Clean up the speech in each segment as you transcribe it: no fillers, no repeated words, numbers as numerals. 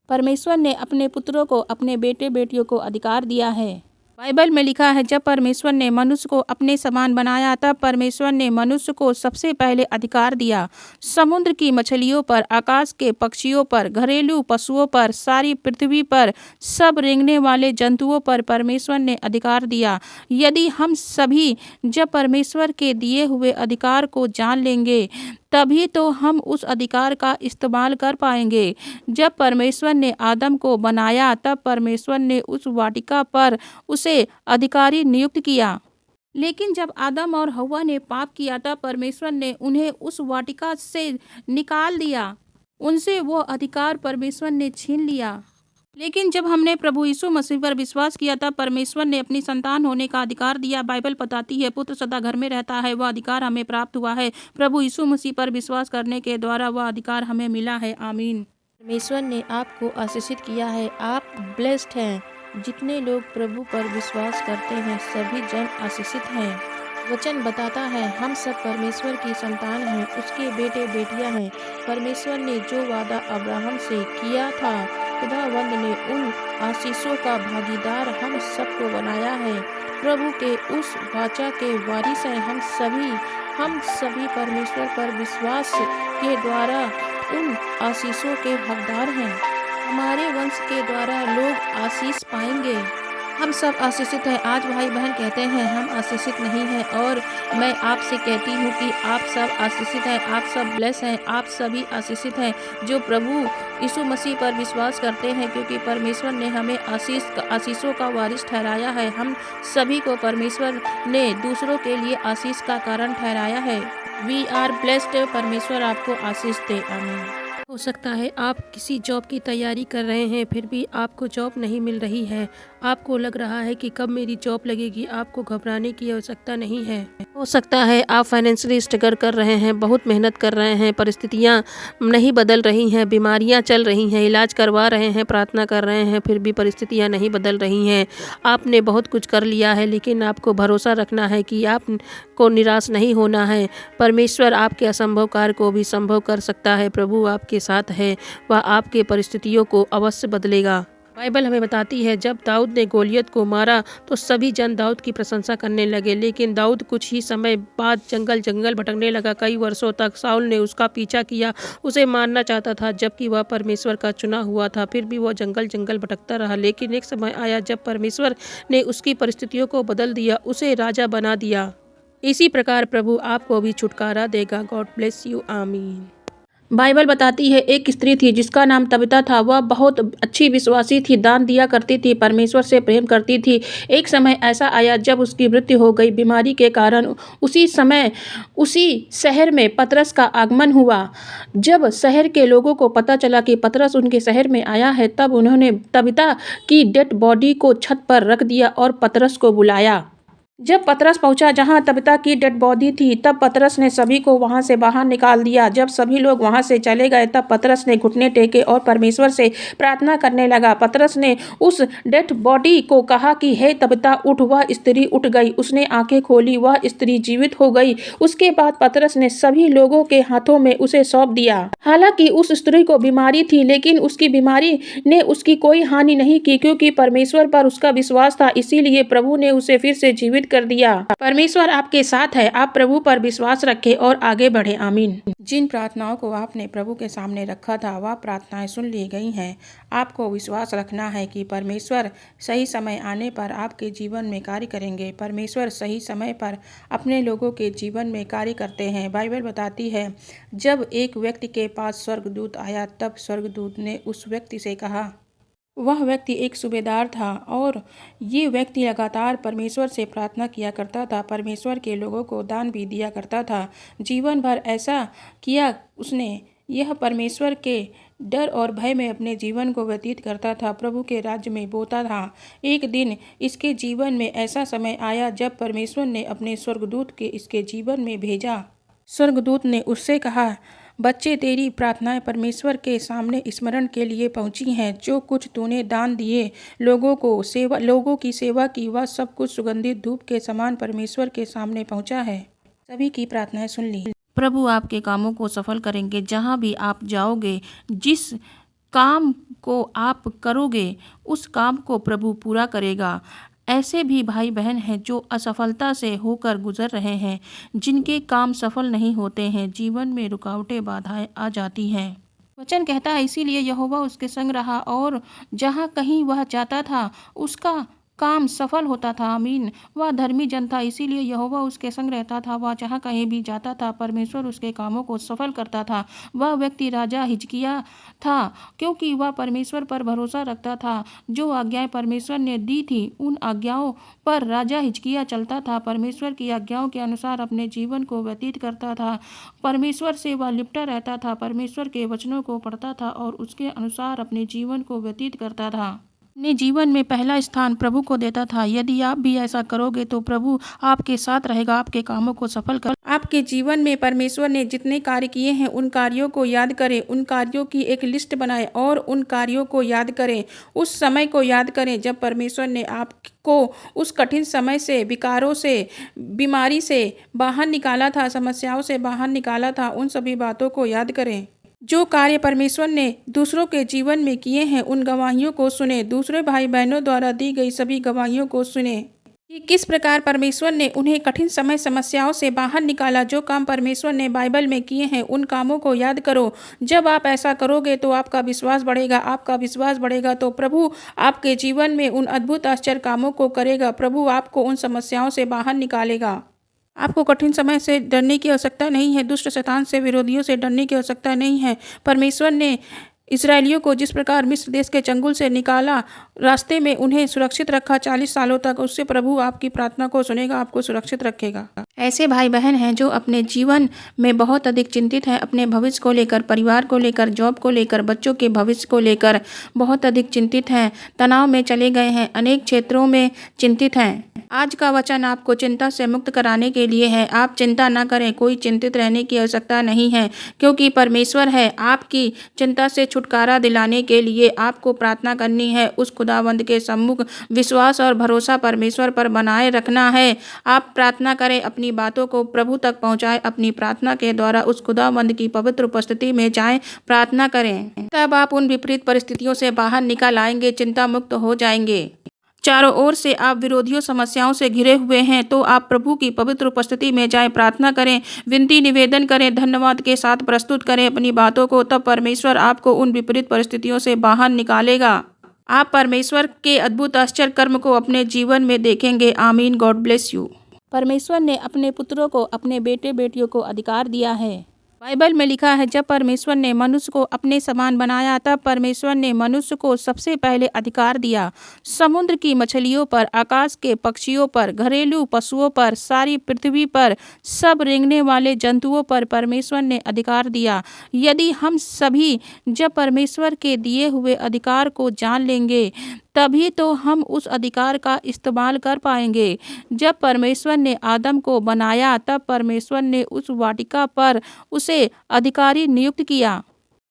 परमेश्वर ने अपने पुत्रों को, अपने बेटे बेटियों को अधिकार दिया है। बाइबल में लिखा है, जब परमेश्वर ने मनुष्य को अपने समान बनाया तब परमेश्वर ने मनुष्य को सबसे पहले अधिकार दिया। समुद्र की मछलियों पर, आकाश के पक्षियों पर, घरेलू पशुओं पर, सारी पृथ्वी पर, सब रेंगने वाले जंतुओं पर परमेश्वर ने अधिकार दिया। यदि हम सभी जब परमेश्वर के दिए हुए अधिकार को जान लेंगे तभी तो हम उस अधिकार का इस्तेमाल कर पाएंगे। जब परमेश्वर ने आदम को बनाया तब परमेश्वर ने उस वाटिका पर उसे अधिकारी नियुक्त किया। लेकिन जब आदम और हव्वा ने पाप किया तब परमेश्वर ने उन्हें उस वाटिका से निकाल दिया। उनसे वो अधिकार परमेश्वर ने छीन लिया। लेकिन जब हमने प्रभु यीशु मसीह पर विश्वास किया तब परमेश्वर ने अपनी संतान होने का अधिकार दिया। बाइबल बताती है, पुत्र सदा घर में रहता है, वह अधिकार हमें प्राप्त हुआ है। प्रभु यीशु मसीह पर विश्वास करने के द्वारा वह अधिकार हमें मिला है। आमीन। परमेश्वर ने आपको आशीषित किया है। आप ब्लेस्ड हैं। जितने लोग प्रभु पर विश्वास करते हैं सभी जन आशीषित हैं। वचन बताता है हम सब परमेश्वर की संतान हैं, उसके बेटे बेटियां हैं। परमेश्वर ने जो वादा अब्राहम से किया था, खुदावंद ने उन आशीषों का भागीदार हम सबको बनाया है। प्रभु के उस वाचा के वारिस हैं हम सभी परमेश्वर पर विश्वास के द्वारा उन आशीषों के हकदार हैं। हमारे वंश के द्वारा लोग आशीष पाएंगे। हम सब आशीषित हैं। आज भाई बहन कहते हैं हम आशीषित नहीं हैं, और मैं आपसे कहती हूँ कि आप सब आशीषित हैं, आप सब ब्लेस हैं, आप सभी आशीषित हैं जो प्रभु यीशु मसीह पर विश्वास करते हैं, क्योंकि परमेश्वर ने हमें आशीषों का वारिस ठहराया है। हम सभी को परमेश्वर ने दूसरों के लिए आशीष का कारण ठहराया है। We are blessed. परमेश्वर आपको आशीष दे। आमीन। हो सकता है आप किसी जॉब की तैयारी कर रहे हैं फिर भी आपको जॉब नहीं मिल रही है। आपको लग रहा है कि कब मेरी जॉब लगेगी। आपको घबराने की आवश्यकता नहीं है। हो सकता है आप फाइनेंशियली स्ट्रगल कर रहे हैं, बहुत मेहनत कर रहे हैं, परिस्थितियां नहीं बदल रही हैं, बीमारियां चल रही हैं, इलाज करवा रहे हैं, प्रार्थना कर रहे हैं, फिर भी परिस्थितियां नहीं बदल रही हैं। आपने बहुत कुछ कर लिया है, लेकिन आपको भरोसा रखना है कि आपको निराश नहीं होना है। परमेश्वर आपके असंभव कार्य को भी संभव कर सकता है। प्रभु आपके साथ है, वह आपके परिस्थितियों को अवश्य बदलेगा। बाइबल हमें बताती है जब दाऊद ने गोलियत को मारा तो सभी जन दाऊद की प्रशंसा करने लगे, लेकिन दाऊद कुछ ही समय बाद जंगल भटकने लगा। कई वर्षों तक साउल ने उसका पीछा किया, उसे मारना चाहता था जबकि वह परमेश्वर का चुना हुआ था। फिर भी वह जंगल भटकता रहा, लेकिन एक समय आया जब परमेश्वर ने उसकी परिस्थितियों को बदल दिया, उसे राजा बना दिया। इसी प्रकार प्रभु आपको भी छुटकारा देगा। God bless you. आमीन। बाइबल बताती है एक स्त्री थी जिसका नाम तबीता था। वह बहुत अच्छी विश्वासी थी, दान दिया करती थी, परमेश्वर से प्रेम करती थी। एक समय ऐसा आया जब उसकी मृत्यु हो गई बीमारी के कारण। उसी समय उसी शहर में पतरस का आगमन हुआ। जब शहर के लोगों को पता चला कि पतरस उनके शहर में आया है तब उन्होंने तबीता की डेड बॉडी को छत पर रख दिया और पतरस को बुलाया। जब पतरस पहुंचा जहां तबीता की डेड बॉडी थी तब पतरस ने सभी को वहां से बाहर निकाल दिया। जब सभी लोग वहां से चले गए तब पतरस ने घुटने टेके और परमेश्वर से प्रार्थना करने लगा। पतरस ने उस डेड बॉडी को कहा कि हे तबीता उठ। वह स्त्री उठ गई, उसने आंखें खोली, वह स्त्री जीवित हो गई। उसके बाद पतरस ने सभी लोगों के हाथों में उसे सौंप दिया। हालांकि उस स्त्री को बीमारी थी, लेकिन उसकी बीमारी ने उसकी कोई हानि नहीं की, क्योंकि परमेश्वर पर उसका विश्वास था। इसीलिए प्रभु ने उसे फिर से जीवित कर दिया। परमेश्वर आपके साथ है। आप प्रभु पर विश्वास रखें और आगे बढ़े। आमीन। जिन प्रार्थनाओं को आपने प्रभु के सामने रखा था वह प्रार्थनाएं सुन ली गई हैं। आपको विश्वास रखना है कि परमेश्वर सही समय आने पर आपके जीवन में कार्य करेंगे। परमेश्वर सही समय पर अपने लोगों के जीवन में कार्य करते हैं। बाइबल बताती है जब एक व्यक्ति के पास स्वर्गदूत आया तब स्वर्गदूत ने उस व्यक्ति से कहा, वह व्यक्ति एक सूबेदार था और ये व्यक्ति लगातार परमेश्वर से प्रार्थना किया करता था, परमेश्वर के लोगों को दान भी दिया करता था। जीवन भर ऐसा किया उसने। यह परमेश्वर के डर और भय में अपने जीवन को व्यतीत करता था, प्रभु के राज्य में बोता था। एक दिन इसके जीवन में ऐसा समय आया जब परमेश्वर ने अपने स्वर्गदूत के इसके जीवन में भेजा। स्वर्गदूत ने उससे कहा, बच्चे तेरी प्रार्थनाएं परमेश्वर के सामने स्मरण के लिए पहुंची हैं। जो कुछ तूने दान दिए, लोगों की सेवा की, वह सब कुछ सुगंधित धूप के समान परमेश्वर के सामने पहुंचा है। सभी की प्रार्थनाएं सुन ली। प्रभु आपके कामों को सफल करेंगे। जहां भी आप जाओगे, जिस काम को आप करोगे उस काम को प्रभु पूरा करेगा। ऐसे भी भाई बहन हैं जो असफलता से होकर गुजर रहे हैं, जिनके काम सफल नहीं होते हैं, जीवन में रुकावटें बाधाएं आ जाती हैं। वचन कहता है इसीलिए यहोवा उसके संग रहा और जहाँ कहीं वह जाता था उसका काम सफल होता था। आमीन। वह धर्मी जन था, इसीलिए यहोवा उसके संग रहता था। वह जहाँ कहीं भी जाता था परमेश्वर उसके कामों को सफल करता था। वह व्यक्ति राजा हिजकिय्याह था, क्योंकि वह परमेश्वर पर भरोसा रखता था। जो आज्ञाएं परमेश्वर ने दी थी उन आज्ञाओं पर राजा हिजकिय्याह चलता था। परमेश्वर की आज्ञाओं के अनुसार अपने जीवन को व्यतीत करता था। परमेश्वर से वह लिपटा रहता था, परमेश्वर के वचनों को पढ़ता था और उसके अनुसार अपने जीवन को व्यतीत करता था। अपने जीवन में पहला स्थान प्रभु को देता था। यदि आप भी ऐसा करोगे तो प्रभु आपके साथ रहेगा, आपके कामों को सफल कर। आपके जीवन में परमेश्वर ने जितने कार्य किए हैं उन कार्यों को याद करें, उन कार्यों की एक लिस्ट बनाएं और उन कार्यों को याद करें। उस समय को याद करें जब परमेश्वर ने आपको उस कठिन समय से, विकारों से, बीमारी से बाहर निकाला था, समस्याओं से बाहर निकाला था। उन सभी बातों को याद करें। जो कार्य परमेश्वर ने दूसरों के जीवन में किए हैं उन गवाहियों को सुने, दूसरे भाई बहनों द्वारा दी गई सभी गवाहियों को सुने कि किस प्रकार परमेश्वर ने उन्हें कठिन समय समस्याओं से बाहर निकाला। जो काम परमेश्वर ने बाइबल में किए हैं उन कामों को याद करो। जब आप ऐसा करोगे तो आपका विश्वास बढ़ेगा। आपका विश्वास बढ़ेगा तो प्रभु आपके जीवन में उन अद्भुत आश्चर्य कामों को करेगा। प्रभु आपको उन समस्याओं से बाहर निकालेगा। आपको कठिन समय से डरने की आवश्यकता नहीं है, दुष्ट शैतान से, विरोधियों से डरने की आवश्यकता नहीं है। परमेश्वर ने इस्राएलियों को जिस प्रकार मिस्र देश के चंगुल से निकाला, रास्ते में उन्हें सुरक्षित रखा 40 सालों तक, उससे प्रभु आपकी प्रार्थना को सुनेगा, आपको सुरक्षित रखेगा। ऐसे भाई बहन हैं जो अपने जीवन में बहुत अधिक चिंतित हैं, अपने भविष्य को लेकर, परिवार को लेकर, जॉब को लेकर, बच्चों के भविष्य को लेकर बहुत अधिक चिंतित हैं, तनाव में चले गए हैं, अनेक क्षेत्रों में चिंतित हैं। आज का वचन आपको चिंता से मुक्त कराने के लिए है। आप चिंता ना करें, कोई चिंतित रहने की आवश्यकता नहीं है, क्योंकि परमेश्वर है। आपकी चिंता से छुटकारा दिलाने के लिए आपको प्रार्थना करनी है। उस खुदावंद के सम्मुख विश्वास और भरोसा परमेश्वर पर बनाए रखना है। आप प्रार्थना करें, अपनी बातों को प्रभु तक पहुंचाएं, अपनी प्रार्थना के द्वारा उस खुदावंद की पवित्र उपस्थिति में जाएं, प्रार्थना करें। तब आप उन विपरीत परिस्थितियों से बाहर निकल आएंगे, चिंता मुक्त हो जाएंगे। चारों ओर से आप विरोधियों समस्याओं से घिरे हुए हैं तो आप प्रभु की पवित्र उपस्थिति में जाएं, प्रार्थना करें, विनती निवेदन करें, धन्यवाद के साथ प्रस्तुत करें अपनी बातों को। तब परमेश्वर आपको उन विपरीत परिस्थितियों से बाहर निकालेगा। आप परमेश्वर के अद्भुत आश्चर्य कर्म को अपने जीवन में देखेंगे। आमीन। God bless you. परमेश्वर ने अपने पुत्रों को, अपने बेटे बेटियों को अधिकार दिया है। बाइबल में लिखा है जब परमेश्वर ने मनुष्य को अपने समान बनाया तब परमेश्वर ने मनुष्य को सबसे पहले अधिकार दिया। समुद्र की मछलियों पर, आकाश के पक्षियों पर, घरेलू पशुओं पर, सारी पृथ्वी पर, सब रेंगने वाले जंतुओं पर परमेश्वर ने अधिकार दिया। यदि हम सभी जब परमेश्वर के दिए हुए अधिकार को जान लेंगे तभी तो हम उस अधिकार का इस्तेमाल कर पाएंगे। जब परमेश्वर ने आदम को बनाया तब परमेश्वर ने उस वाटिका पर उसे अधिकारी नियुक्त किया,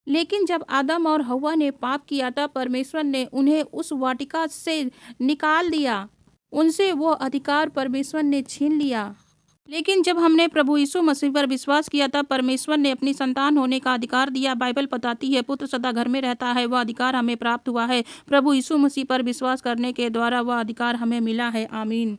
लेकिन जब आदम और हव्वा ने पाप किया तब परमेश्वर ने उन्हें उस वाटिका से निकाल दिया। उनसे वो अधिकार परमेश्वर ने छीन लिया। लेकिन जब हमने प्रभु यीशु मसीह पर विश्वास किया तब परमेश्वर ने अपनी संतान होने का अधिकार दिया। बाइबल बताती है पुत्र सदा घर में रहता है, वह अधिकार हमें प्राप्त हुआ है। प्रभु यीशु मसीह पर विश्वास करने के द्वारा वह अधिकार हमें मिला है। आमीन।